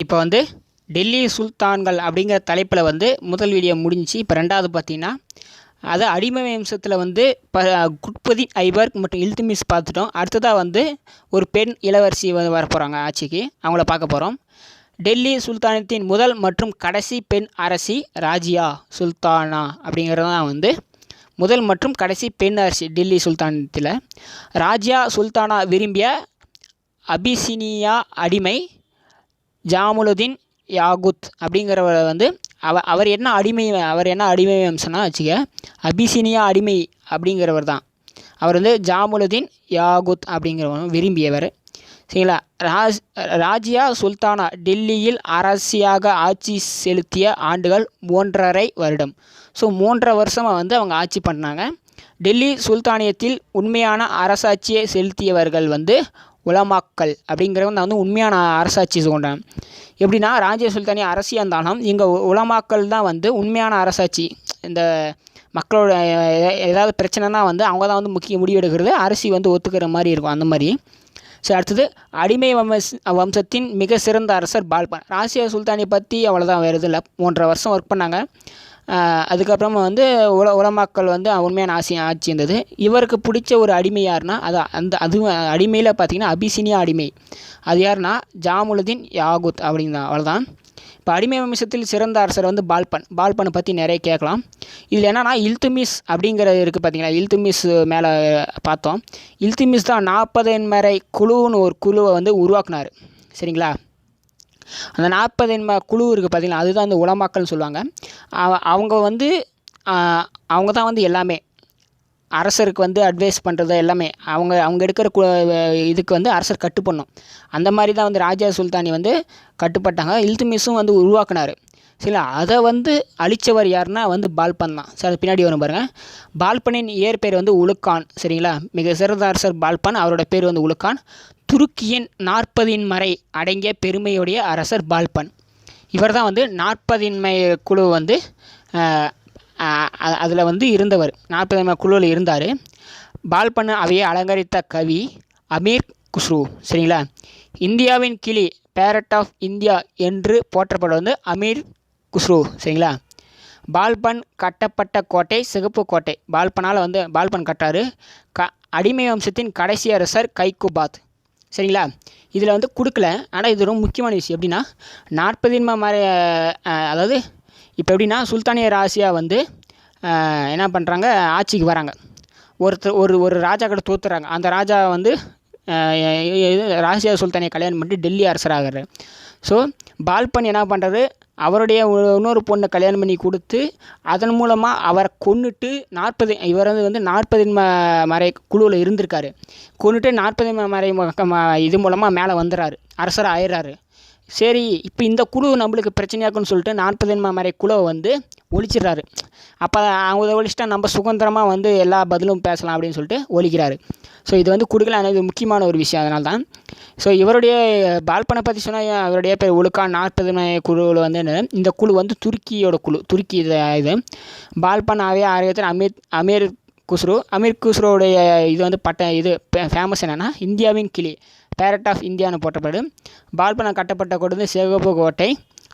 இப்போ வந்து டெல்லி சுல்தான்கள் அப்படிங்கிற தலைப்பில் வந்து முதல் வீடியோ முடிஞ்சிச்சு. இப்போ ரெண்டாவது பார்த்தீங்கன்னா அது அடிமை வம்சத்தில் வந்து குட்புதீன் ஐபக் மற்றும் இல்துமிஸ் பார்த்துட்டோம். அடுத்ததாக வந்து ஒரு பெண் இளவரசி வந்து வரப்போகிறாங்க ஆட்சிக்கு, அவங்கள பார்க்க போகிறோம். டெல்லி சுல்தானத்தின் முதல் மற்றும் கடைசி பெண் அரசி ராஜியா சுல்தானா அப்படிங்கிறது தான் வந்து முதல் மற்றும் கடைசி பெண் அரசி டெல்லி சுல்தானத்தில். ராஜியா சுல்தானா விரும்பிய அபிசினியா அடிமை ஜாமுலுதீன் யாகுத் அப்படிங்கிறவர் வந்து அவர் என்ன அடிமை வம்சம்னா வச்சுக்க, அபிசினியா அடிமை அப்படிங்கிறவர் தான். அவர் வந்து ஜாமுலுதீன் யாகுத் அப்படிங்கிறவர் விரும்பியவர். சரிங்களா. ராஜியா சுல்தானா டெல்லியில் அரசியாக ஆட்சி செலுத்திய ஆண்டுகள் 3.5 வருடம். ஸோ 3.5 வருஷமாக வந்து அவங்க ஆட்சி பண்ணாங்க. டெல்லி சுல்தானியத்தில் உண்மையான அரசாட்சியை செலுத்தியவர்கள் வந்து உலமாக்கள் அப்படிங்கிறவங்க வந்து உண்மையான அரசாட்சி கொண்டாங்க. எப்படின்னா ராஜியா சுல்தானிய அரசியாக இருந்தாலும் இங்கே உலமாக்கள் தான் வந்து உண்மையான அரசாட்சி. இந்த மக்களோட ஏதாவது பிரச்சனைனா வந்து அவங்க தான் வந்து முக்கிய முடிவெடுக்கிறது, அரசி வந்து ஒத்துக்கிற மாதிரி இருக்கும் அந்த மாதிரி. சரி, அடுத்தது அடிமை வம்சத்தின் மிக சிறந்த அரசர் பால்பன். ராஜியா சுல்தானியை பற்றி அவ்வளோதான், வேறு இது இல்லை. 3.5 வருஷம் ஒர்க் பண்ணாங்க. அதுக்கப்புறமா வந்து உலமாக்கள் வந்து உண்மையான ஆட்சி இருந்தது. இவருக்கு பிடிச்ச ஒரு அடிமை யாருன்னா அது அடிமையில் பார்த்திங்கன்னா அபிசினியா அடிமை. அது யாருன்னா ஜாமுலுதீன் யாகுத் அப்படிங்கிறதான். அவ்வளோதான். இப்போ அடிமை வம்சத்தில் சிறந்த அரசர் வந்து பால்பனை பற்றி நிறைய கேட்கலாம். இதில் என்னென்னா இல்துமிஸ் அப்படிங்கிறது இருக்குது பார்த்தீங்களா, இல்துமிஸ் மேலே பார்த்தோம். இல்துமிஸ் தான் 40 எண்மறை குழுன்னு ஒரு குழுவை வந்து உருவாக்குனார். சரிங்களா. அந்த 40 எண்ம குழு இருக்குது பார்த்தீங்களா, அதுதான் அந்த உலமாக்கள்னு சொல்லுவாங்க. அவங்க வந்து அவங்க தான் வந்து எல்லாமே அரசருக்கு வந்து அட்வைஸ் பண்ணுறது எல்லாமே அவங்க எடுக்கிற இதுக்கு வந்து அரசர் கட்டுப்படணும். அந்த மாதிரி தான் வந்து ராஜியா சுல்தானி வந்து கட்டுப்பட்டாங்க. இல்துமிஸும் வந்து உருவாக்குனார். சரிங்களா. அதை வந்து அழித்தவர் யாருன்னா வந்து பால்பன் தான். சரி, அது பின்னாடி வரும் பாருங்கள். பால்பனின் இயற்பெயர் வந்து உலுக்கான். சரிங்களா. மிக சிறந்த அரசர் பால்பன், அவரோட பேர் வந்து உலுக்கான். துருக்கியின் 40 எண்மறை அடங்கிய பெருமையுடைய அரசர் பால்பன். இவர் தான் வந்து 40 எண்மை குழு வந்து அதில் வந்து இருந்தவர். 40 எண்மை குழுவில் இருந்தார். பால்பன் அவையை அலங்கரித்த கவி அமீர் குஸ்ரு. சரிங்களா. இந்தியாவின் கிளி பேரட் ஆஃப் இந்தியா என்று போற்றப்படுவது வந்து அமீர் குஸ்ரு. சரிங்களா. பால்பன் கட்டப்பட்ட கோட்டை சிகப்பு கோட்டை. பால்பன் கட்டாரு. அடிமை வம்சத்தின் கடைசி அரசர் கைக்குபாத். சரிங்களா. இதில் வந்து கொடுக்கல, ஆனால் இது ரொம்ப முக்கியமான விஷயம். எப்படின்னா 40 எண்மறை, அதாவது இப்போ எப்படின்னா சுல்தானிய ராசியா வந்து என்ன பண்ணுறாங்க, ஆட்சிக்கு வராங்க. ஒரு ராஜா கிட்ட தோத்துறாங்க. அந்த ராஜா வந்து ராசியா சுல்தானியை கல்யாணம் பண்ணிட்டு டெல்லி அரசராகிறார். ஸோ பால்பன் என்ன பண்ணுறாரு, அவருடைய இன்னொரு பொண்ணை கல்யாணம் பண்ணி கொடுத்து அதன் மூலமாக அவரை கொன்னுட்டு இவர் வந்து 40 எண்மறை குழுவில் இருந்திருக்காரு. கொன்னுட்டு 40 எண்மறை இது மூலமாக மேலே வந்துடுறாரு, அரசராக ஆயிடுறாரு. சரி, இப்போ இந்த குழு நம்மளுக்கு பிரச்சனையாக்குன்னு சொல்லிட்டு 40 எண்மறை குழுவை வந்து ஒழிச்சிடுறாரு. அப்போ அவங்க ஒழிச்சிட்டா நம்ம சுதந்திரமாக வந்து எல்லா பதிலும் பேசலாம் அப்படின்னு சொல்லிட்டு ஒழிக்கிறாரு. ஸோ இது வந்து கொடுக்கல, இது முக்கியமான ஒரு விஷயம். அதனால தான். ஸோ இவருடைய பால்பனை பற்றி சொன்னால் அவருடைய பேர் உலுக்கான். 40 எண்மை குழுவில் வந்து இந்த குழு வந்து துருக்கியோட குழு. துருக்கி இது பால்பன் ஆகிய அமீர் குஸ்ரோடைய இது வந்து இது ஃபேமஸ் என்னென்னா இந்தியாவின் கிளி பேரட் ஆஃப் இந்தியான்னு போட்டப்படும். பால்பனை கட்டப்பட்ட கோட்டை வந்து சிகப்பு கோட்டை.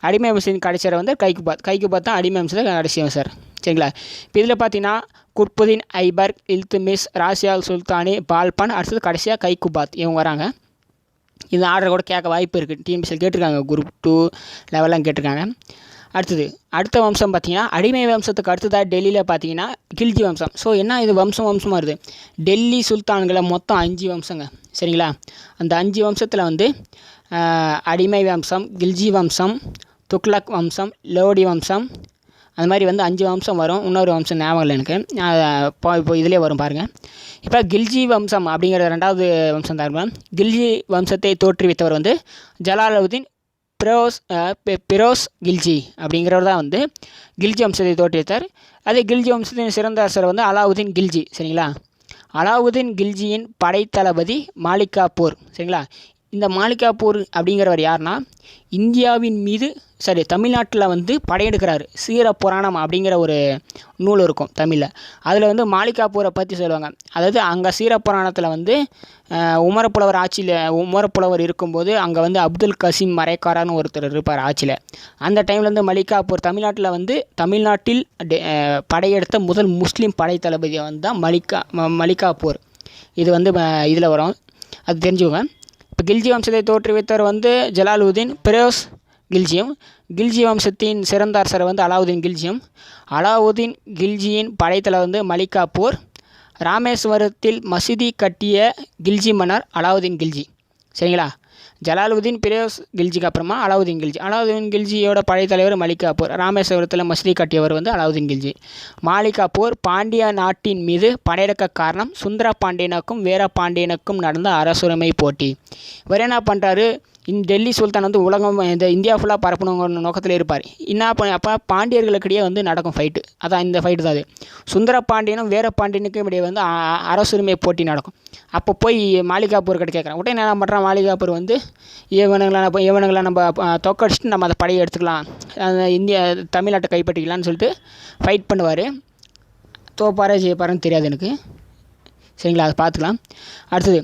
அடிமை வம்சத்தின் கடைசியரை வந்து கைக்குபாத் தான் அடிமை வம்சத்தில் கடைசி சார். சரிங்களா. இப்போ இதில் பார்த்தீங்கன்னா குட்புதீன் ஐபக், இல்துமிஸ், ராஜியா சுல்தானி, பால்பன், அடுத்தது கடைசியாக கைக்குபாத் இவங்க வராங்க. இந்த ஆர்டர் கூட கேட்க வாய்ப்பு இருக்குது. டிஎன்பிஎஸ்சியில் கேட்டிருக்காங்க, குரூப் 2 லெவல்லாம் கேட்டிருக்காங்க. அடுத்த வம்சம் பார்த்திங்கன்னா அடிமை வம்சத்துக்கு அடுத்ததாக டெல்லியில் பார்த்தீங்கன்னா கில்ஜி வம்சம். ஸோ என்ன இது வம்சமாக வருது, டெல்லி சுல்தான்களை மொத்தம் 5 வம்சங்க. சரிங்களா. அந்த 5 வம்சத்தில் வந்து அடிமை வம்சம், கில்ஜி வம்சம், துக்ளக் வம்சம், லோடி வம்சம், அந்த மாதிரி வந்து 5 வம்சம் வரும். இன்னொரு வம்சம் ஞாபகம் இல்லை எனக்கு. இப்போ இதிலே வரும் பாருங்கள். இப்போ கில்ஜி வம்சம் அப்படிங்கிற 2வது வம்சம் தான். கில்ஜி வம்சத்தை தோற்றுவித்தவர் வந்து ஜலாலுதீன் பிரோஸ் கில்ஜி அப்படிங்கிறவர் தான் வந்து கில்ஜி வம்சத்தை தோற்றுவித்தார். அதே கில்ஜி வம்சத்தின் சிறந்த அரசர் வந்து அலாவுதீன் கில்ஜி. சரிங்களா. அலாவுதீன் கில்ஜியின் படைத்தளபதி மாலிகா போர். சரிங்களா. இந்த மாலிகாபூர் அப்படிங்கிறவர் யாருன்னா இந்தியாவின் மீது தமிழ்நாட்டில் வந்து படையெடுக்கிறாரு. சீர புராணம் அப்படிங்கிற ஒரு நூல் இருக்கும் தமிழில். அதில் வந்து மாலிகாபூரை பற்றி சொல்லுவாங்க. அதாவது அங்கே சீர புராணத்தில் வந்து உமரப்புலவர் ஆட்சியில் உமரப்புலவர் இருக்கும்போது அங்கே வந்து அப்துல் கசீம் மரைக்காரான்னு ஒருத்தர் இருப்பார் ஆட்சியில். அந்த டைமில் வந்து மலிகாபூர் தமிழ்நாட்டில் படையெடுத்த முதல் முஸ்லீம் படை தளபதியை வந்து தான் மலிகாபூர். இது வந்து இதில் வரும், அது தெரிஞ்சுக்கோங்க. இப்போ கில்ஜி வம்சத்தை தோற்றுவித்தவர் வந்து ஜலாலுதீன் பெரோஸ் கில்ஜியும். கில்ஜி வம்சத்தின் சிறந்த அரசர் வந்து அலாவுதீன் கில்ஜியும். அலாவுதீன் கில்ஜியின் படைத்தலை வந்து மலிகாபூர். ராமேஸ்வரத்தில் மசூதி கட்டிய கில்ஜி மன்னர் அலாவுதீன் கில்ஜி. சரிங்களா? ஜலாலுதீன் பெரோஸ் கில்ஜிக்கு அப்புறமா அலாவுதீன் கில்ஜியோட படைத்தலைவர் மலிகாபூர். ராமேஸ்வரத்தில் மசூதி கட்டியவர் வந்து அலாவுதீன் கில்ஜி. மாலிகாபூர் பாண்டிய நாட்டின் மீது படையெடுக்க காரணம் சுந்தர பாண்டியனுக்கும் வீர பாண்டியனுக்கும் நடந்த அரசுரிமை போட்டி. இவர் என்ன பண்ணுறாரு, டெல்லி சுல்தான் வந்து உலகம் இந்த இந்தியா ஃபுல்லாக பரப்பணுங்கிற நோக்கத்தில் இருப்பார். அப்போ பாண்டியர்களுக்கிடையே வந்து நடக்கும் ஃபைட்டு. அதான் இந்த ஃபைட்டு தான் அது. சுந்தர பாண்டியனும் வீர பாண்டியனுக்கும் இடையே வந்து அரசுரிமை போட்டி நடக்கும். அப்போ போய் மாலிகாபூர் கிட்ட கேட்குறான். உடனே என்ன பண்ணுறான் மாலிகாபூர் வந்து இவனுங்களை நம்ம தோக்கடிச்சிட்டு நம்ம அதை படையை எடுத்துக்கலாம், தமிழ்நாட்டை கைப்பற்றிக்கலான்னு சொல்லிட்டு ஃபைட் பண்ணுவார். தோப்பாரே ஜெயிப்பாருன்னு தெரியாது எனக்கு. சரிங்களா? அதை பார்த்துக்கலாம். அடுத்தது,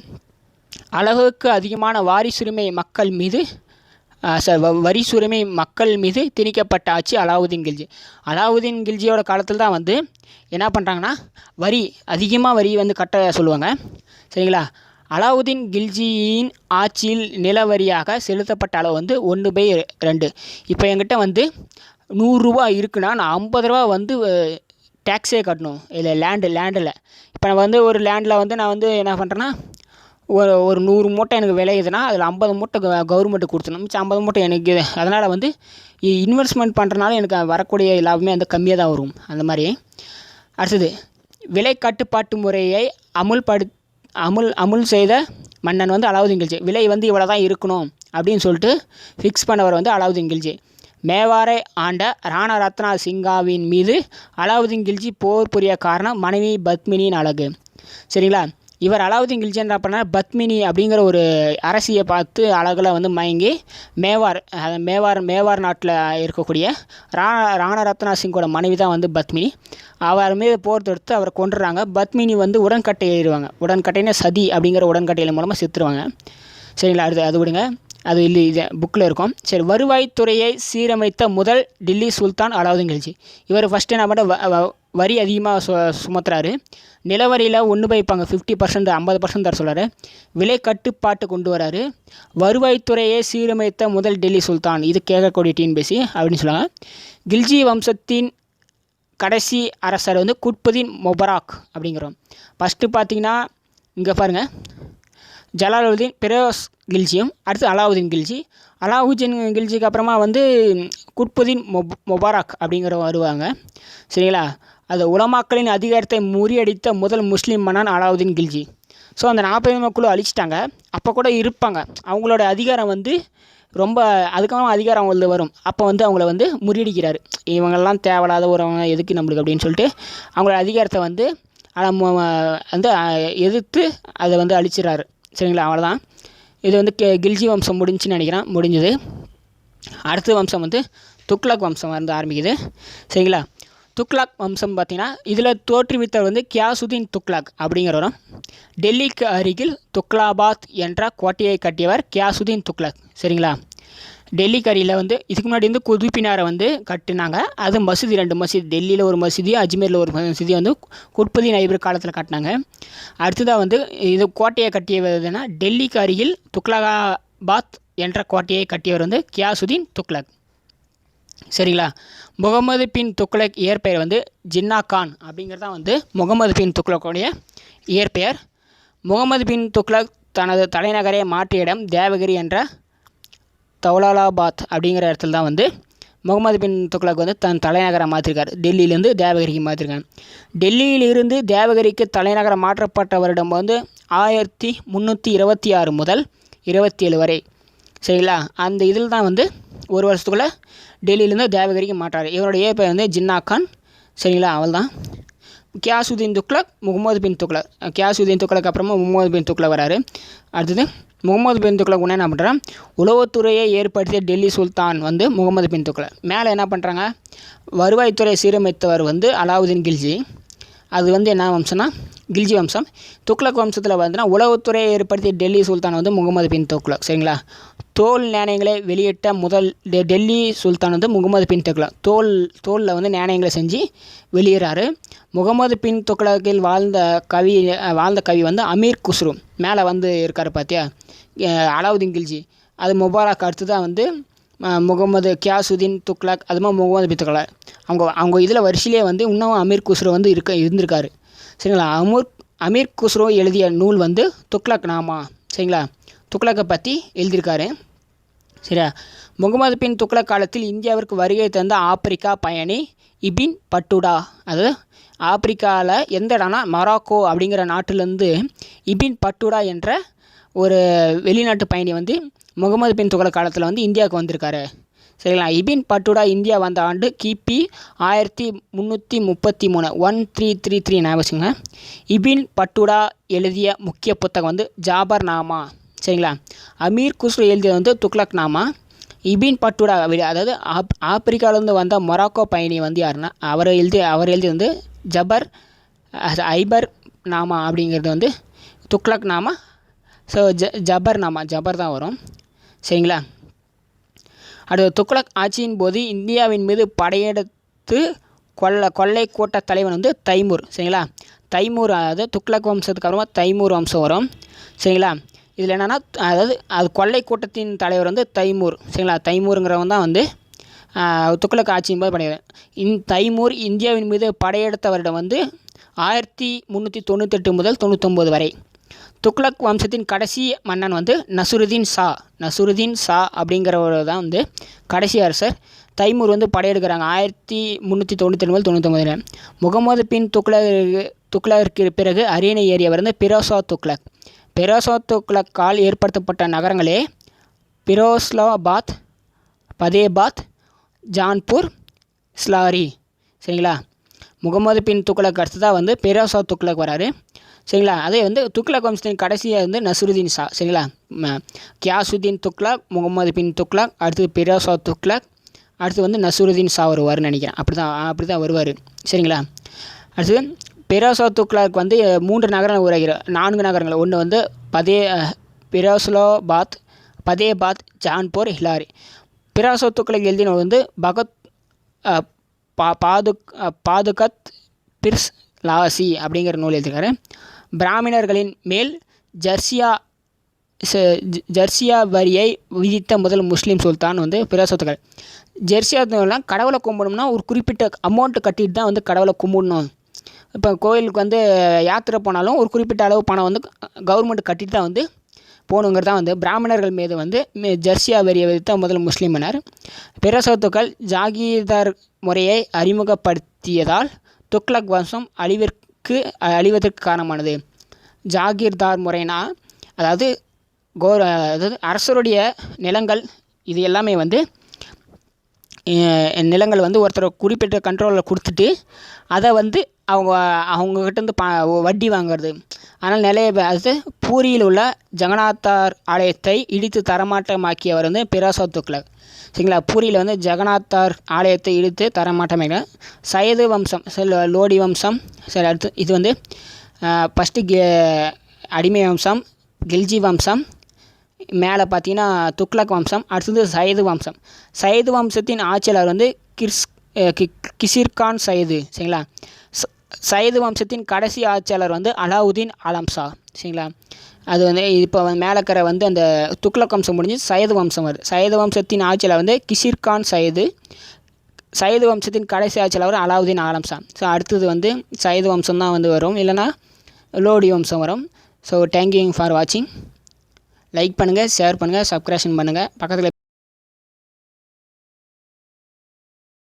அளவுக்கு அதிகமான வரிசுரிமை மக்கள் மீது திணிக்கப்பட்ட ஆட்சி அலாவுதீன் கில்ஜி. அலாவுதீன் கில்ஜியோட காலத்தில் தான் வந்து என்ன பண்ணுறாங்கன்னா அதிகமாக வரி வந்து கட்ட சொல்லுவாங்க. சரிங்களா? அலாவுதீன் கில்ஜியின் ஆட்சியில் நிலவரியாக செலுத்தப்பட்ட அளவு வந்து 1/2. இப்போ என்கிட்ட வந்து 100 ரூபா இருக்குன்னா நான் 50 ரூபா வந்து டேக்ஸே கட்டணும். இல்லை லேண்டில் இப்போ நான் வந்து ஒரு லேண்டில் வந்து நான் வந்து என்ன பண்ணுறேன்னா ஒரு 100 மூட்டை எனக்கு விளையுதுன்னா அதில் 50 மூட்டை கவர்மெண்ட்டுக்கு கொடுத்துணும், மிச்சம் 50 மூட்டை எனக்கு. அதனால் வந்து இன்வெஸ்ட்மெண்ட் பண்ணுறனால எனக்கு வரக்கூடிய லாபமே வந்து கம்மியாக தான் வரும். அந்த மாதிரி. அடுத்தது, விலை கட்டுப்பாட்டு முறையை அமுல் செய்த மன்னன் வந்து அலாவுதீன் கில்ஜி. விலை வந்து இவ்வளோ தான் இருக்கணும் அப்படின்னு சொல்லிட்டு ஃபிக்ஸ் பண்ணவர் வந்து அலாவுதீன் கில்ஜி. மேவாரை ஆண்ட ராணா ரத்னா சிங்காவின் மீது அலாவுதீன் கில்ஜி போர் புரிய காரணம் மனைவி பத்மினியின் அழகு. சரிங்களா? இவர் அலாவுதீன் கில்ஜி என்ன பண்ணார், பத்மினி அப்படிங்கிற ஒரு அரசியை பார்த்து அழகில் வந்து மயங்கி மேவார் நாட்டில் இருக்கக்கூடிய ராணா ரத்னா சிங்கோட மனைவி தான் வந்து பத்மினி. அவர் மீது போர் தொடுத்து அவரை கொண்டுறாங்க. பத்மினி வந்து உடன்கட்டை ஏறிடுவாங்க. உடன்கட்டைன்னா சதி அப்படிங்கிற உடன்கட்டையில் மூலமாக செத்துருவாங்க. சரிங்களா? அது விடுங்க, அது இல்லை, இது புக்கில் இருக்கும். சரி, வருவாய்த்துறையை சீரமைத்த முதல் டில்லி சுல்தான் அலாவுதீன் கில்ஜி. இவர் ஃபஸ்ட்டு என்ன பண்ண வரி அதிகமாக சுமத்துறாரு. நிலவரியில் 50% 50% தர சொல்கிறாரு. விலை கட்டுப்பாட்டு கொண்டு வராரு. வருவாய்த்துறையை சீரமைத்த முதல் டெல்லி சுல்தான். இது கேட்கக்கூடிய டிஎன்பிஎஸ்சி அப்படின்னு சொல்லுவாங்க. கில்ஜி வம்சத்தின் கடைசி அரசர் வந்து குத்புதீன் முபராக் அப்படிங்கிறோம். ஃபஸ்ட்டு பார்த்தீங்கன்னா இங்கே பாருங்கள், ஜலாலுதீன் பெரோஸ் கில்ஜியும் அடுத்து அலாவுதீன் கில்ஜிக்கு அப்புறமா வந்து குத்புதீன் முபாரக் அப்படிங்கிற வருவாங்க. சரிங்களா? அது உலமாக்களின் அதிகாரத்தை முறியடித்த முதல் முஸ்லீம் மன்னன் அலாவுதீன் கில்ஜி. ஸோ அந்த 40 குழு அழிச்சிட்டாங்க. அப்போ கூட இருப்பாங்க. அவங்களோட அதிகாரம் வந்து ரொம்ப அதுக்கப்புறம் அதிகாரம் அவங்களது வரும். அப்போ வந்து அவங்கள வந்து முறியடிக்கிறாரு. இவங்கெல்லாம் தேவையில்லாத ஒருவங்க எதுக்கு நம்மளுக்கு அப்படின்னு சொல்லிட்டு அவங்களோட அதிகாரத்தை வந்து எதிர்த்து அதை வந்து அழிச்சிடறாரு. சரிங்களா? அவ்வளோதான். இது வந்து கில்ஜி வம்சம் முடிஞ்சுன்னு நினைக்கிறேன். முடிஞ்சது. அடுத்த வம்சம் வந்து துக்ளக் வம்சம் வந்து ஆரம்பிக்குது. சரிங்களா? துக்ளக் வம்சம் பார்த்திங்கன்னா இதில் தோற்றுவித்தவர் வந்து கியாசுதீன் துக்ளக் அப்படிங்கிறவரும். டெல்லிக்கு அருகில் துக்லாபாத் என்ற கோட்டையை கட்டியவர் கியாசுதீன் துக்ளக். சரிங்களா? டெல்லிக்கு அருகில் வந்து இதுக்கு முன்னாடி வந்து குதுப்பினாரை வந்து கட்டினாங்க. அது மசூதி 2 மசூதி, டெல்லியில் ஒரு மசூதி, அஜ்மீரில் ஒரு மசூதி வந்து குத்புதீன் ஐபர் காலத்தில் கட்டினாங்க. அடுத்ததாக வந்து இது கோட்டையை கட்டியதுன்னா டெல்லிக்கு அருகில் துக்லகாபாத் என்ற கோட்டையை கட்டியவர் வந்து கியாசுதீன் துக்ளக். சரிங்களா? முகமது பின் துக்ளக் இயற்பெயர் வந்து ஜின்னா கான் அப்படிங்கிறது தான் வந்து முகமது பின் துக்ளக்குடைய இயற்பெயர். முகமது பின் துக்ளக் தனது தலைநகரை மாற்றிய இடம் தேவகிரி என்ற தௌலாலாபாத் அப்படிங்கிற இடத்துல தான் வந்து முகமது பின் துக்ளக் வந்து தன் தலைநகரை மாற்றிருக்கார். டெல்லியிலேருந்து தேவகிரிக்கு மாற்றிருக்காங்க. டெல்லியிலிருந்து தேவகிரிக்கு தலைநகரம் மாற்றப்பட்ட வருடம் வந்து 1326 முதல் 27 வரை. சரிங்களா? அந்த இதில் தான் வந்து ஒரு வருஷத்துக்குள்ளே டெல்லியிலேருந்து தேவகிரிக்கு மாற்றார். இவருடைய பேர் வந்து ஜின்னா கான். சரிங்களா? அவள் தான் கியாசுதீன் துக்ளக், முகமது பின் துக்ளக். கியாசுதீன் துக்ளக் அப்புறமா முகமது பின் துக்ளக் வராரு. அடுத்தது முகமது பின் துக்ளக் உடனே என்ன பண்ணுறான், உளவுத்துறையை ஏற்படுத்திய டெல்லி சுல்தான் வந்து முகமது பின் துக்ளக். மேலே என்ன பண்ணுறாங்க, வருவாய்த்துறை சீரமைத்தவர் வந்து அலாவுதீன் கில்ஜி. அது வந்து என்ன வம்சம்னா கில்ஜி வம்சம். துக்ளக் வம்சத்தில் பார்த்தீங்கன்னா உளவுத்துறையை ஏற்படுத்திய டெல்லி சுல்தான் வந்து முகமது பின் துக்ளக். சரிங்களா. தோல் நாணயங்களை வெளியிட்ட முதல் டெல்லி சுல்தான் வந்து முகமது பின் துக்ளக். தோலில் வந்து நாணயங்களை செஞ்சு வெளியிறாரு. முகமது பின் துக்ளக்கில் வாழ்ந்த கவி வந்து அமீர் குஸ்ரு. மேலே வந்து இருக்கார் பார்த்தியா அலாவுதீன் கில்ஜி. அது முபாரக் அடுத்து தான் வந்து முகமது கியாசுதீன் துக்ளக், அது மாதிரி முகமது பின் துக்ளக். அவங்க இதில் வரிசையிலே வந்து இன்னும் அமீர் குஸ்ரு வந்து இருந்திருக்காரு. சரிங்களா. அமீர் குஸ்ரு எழுதிய நூல் வந்து துக்ளக் நாமா. சரிங்களா. துக்ளக்கை பற்றி எழுதியிருக்காரு. சரியா. முகமது பின் துக்ளக் காலத்தில் இந்தியாவிற்கு வருகை தந்த ஆப்பிரிக்கா பயணி இபின் பட்டுடா. அதாவது ஆப்பிரிக்காவில் எந்த இடம்னா மொராக்கோ அப்படிங்கிற நாட்டிலேருந்து இபின் பட்டுடா என்ற ஒரு வெளிநாட்டு பயணி வந்து முகமது பின் துக்ளக் காலத்தில் வந்து இந்தியாவுக்கு வந்திருக்காரு. சரிங்களா. இபின் பட்டுடா இந்தியா வந்த ஆண்டு கிபி 1333 1333 ஞாபகங்க. இபின் பட்டுடா எழுதிய முக்கிய புத்தகம் வந்து ஜாபர் நாமா. சரிங்களா. அமீர் குஸ்ரு எழுதியது வந்து துக்ளக் நாமா. இபின் பட்டுடா அதாவது ஆப்பிரிக்காவிலேருந்து வந்த மொராக்கோ பயணி வந்து யாருன்னா அவர் எழுதியது வந்து ஐபர் நாமா அப்படிங்கிறது வந்து துக்ளக் நாமா. ஸோ ஜபர் நாமா, ஜபர் தான் வரும். சரிங்களா. அடுத்து துக்ளக் ஆட்சியின் போது இந்தியாவின் மீது படையெடுத்து கொள்ளை கூட்ட தலைவன் வந்து தைமூர். சரிங்களா. தைமூர் அதாவது துக்ளக் வம்சத்துக்கு அப்புறமா தைமூர் வம்சம் வரும். சரிங்களா. இதில் என்னென்னா அதாவது அது கொள்ளை கூட்டத்தின் தலைவர் வந்து தைமூர். சரிங்களா. தைமூருங்கிறவன் தான் வந்து துக்ளக் ஆட்சியின் போது படையெடுத்தார். தைமூர் இந்தியாவின் மீது படையெடுத்த வருடம் வந்து 1398 முதல் 99 வரை. துக்ளக் வம்சத்தின் கடைசி மன்னன் வந்து நசுருதீன் ஷா அப்படிங்கிறவர் தான் வந்து கடைசி அரசர். தைமூர் வந்து படையெடுக்கிறாங்க 1398 முதல் 99. முகமது பின் துக்ளக்கிற்கு பிறகு அரியணை ஏறியவர் வந்து பிரோசா துக்ளக்கால் ஏற்படுத்தப்பட்ட நகரங்களே பிரோஸ்லாபாத், பதேபாத், ஜான்பூர், ஸ்லாரி. சரிங்களா. முகமது பின் துக்ளக் அடுத்து தான் வந்து பிரோசா துக்ளக் வராரு. சரிங்களா. அதே வந்து துக்ளக் வம்சத்தின் கடைசியாக வந்து நசுருதீன் ஷா. சரிங்களா. கியாசுதீன் துக்ளக், முகமது பின் துக்ளக், அடுத்து பிரோசா துக்ளக், அடுத்து வந்து நசுருதீன் ஷா வருவார்னு நினைக்கிறேன். அப்படி தான் வருவார். சரிங்களா. அடுத்து பிரோசா துக்ளக் வந்து 3 நகரங்கள் உருவாகிறார், 4 நகரங்கள். ஒன்று வந்து பிரோஸ்லாபாத், பதேபாத், ஜான்பூர், ஹிலாரி. பிரோசா துக்ளக் எழுதின வந்து பாதுகத் பிர்ஸ் லாசி அப்படிங்கிற நூல் எழுதியிருக்காரு. பிராமணர்களின் மேல் ஜர்சியா வரியை விதித்த முதல் முஸ்லீம் சுல்தான் வந்து பிரோசா துக்ளக். ஜெர்சியாலாம் கடவுளை கும்பிடணும்னா ஒரு குறிப்பிட்ட அமௌண்ட்டு கட்டிட்டு தான் வந்து கடவுளை கும்பிடணும். இப்போ கோயிலுக்கு வந்து யாத்திரை போனாலும் ஒரு குறிப்பிட்ட அளவு பணம் வந்து கவர்மெண்ட் கட்டிட்டு தான் வந்து போகணுங்கிறது தான் வந்து பிராமணர்கள் மீது வந்து ஜர்சியா வரியை விதித்த முதல் முஸ்லீம் மன்னர். பிரோசா துக்ளக் ஜாகீர்தார் முறையை அறிமுகப்படுத்தியதால் துக்ளக் வம்சம் அழிவதற்கு காரணமானது. ஜாகீர்தார் முறைனா அதாவது அரசருடைய நிலங்கள், இது எல்லாமே வந்து நிலங்கள் வந்து ஒருத்தர் குறிப்பிட்ட கண்ட்ரோலில் கொடுத்துட்டு அதை வந்து அவங்கக்கிட்டேருந்து வட்டி வாங்கிறது. ஆனால் அது பூரியில் உள்ள ஜெகநாத்தார் ஆலயத்தை இடித்து தரமாட்டமாக்கியவர் வந்து பிரோசா துக்ளக். சரிங்களா. பூரியில் வந்து ஜெகநாத்தார் ஆலயத்தை இடித்து தரமாட்டமாக சையது வம்சம், லோடி வம்சம். சரி. அடுத்து இது வந்து ஃபஸ்ட்டு அடிமை வம்சம், கில்ஜி வம்சம். மேலே பார்த்தீங்கன்னா துக்ளக் வம்சம். அடுத்தது சையது வம்சத்தின் ஆட்சியாளர் வந்து கிசிர்கான் சையது. சரிங்களா. சையது வம்சத்தின் கடைசி ஆட்சியாளர் வந்து அலாவுதீன் ஆலம் ஷா. சரிங்களா. அது வந்து இப்போ மேலக்கரை வந்து அந்த துக்ளக் வம்சம் முடிஞ்சு சையது வம்சம் வருது. சையது வம்சத்தின் ஆட்சியாளர் வந்து கிசிர்கான் சையது வம்சத்தின் கடைசி ஆட்சியாளர் அலாவுதீன் ஆலம் ஷா. ஸோ அடுத்தது வந்து சையது வம்சம் தான் வந்து வரும், இல்லைனா லோடி வம்சம் வரும். ஸோ தேங்க்யூ ஃபார் வாட்சிங். லைக் பண்ணுங்கள், ஷேர் பண்ணுங்கள், சப்ஸ்கிரைப் பண்ணுங்கள். பக்கத்தில்